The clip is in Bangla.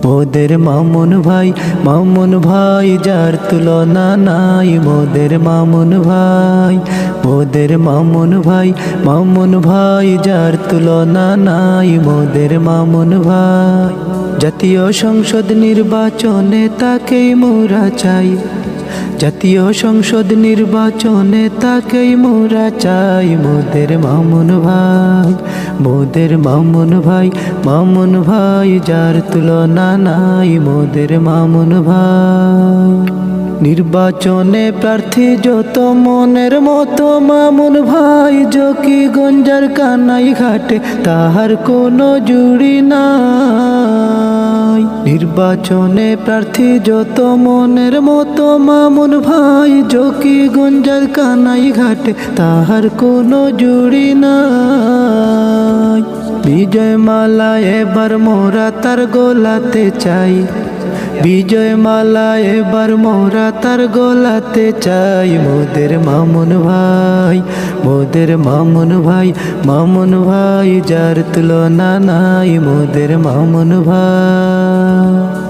মোদের মামুন ভাই যার তুলনা নাই। মোদের মামুন ভাই যার তুলনা নাই। মোদের মামুন ভাই। জাতীয় সংসদ নির্বাচনে তাকেই মোরা চাই। জাতীয় সংসদ নির্বাচনে তাকেই মোরা চাই। মোদের মামুন ভাই যার তুলনা নাই। মোদের মামুন ভাই। নির্বাচনে প্রার্থী যত মনের মতো মামুন ভাই। জকিগঞ্জের কানাই ঘাটে তাহার কোনো জুড়ি নাই। নির্বাচনে প্রার্থী যত মনের মতো মামুন ভাই। জকিগঞ্জের কানাই ঘাটে তাহার কোনো জুড়ি নাই। বিজয় মালা এবার মোরা তার গলাতে চাই। বিজয় মালা এবার মোরা তার গলাতে চাই। মোদের মামুন ভাই যার তুলনা নাই। মোদের মামুন ভাই।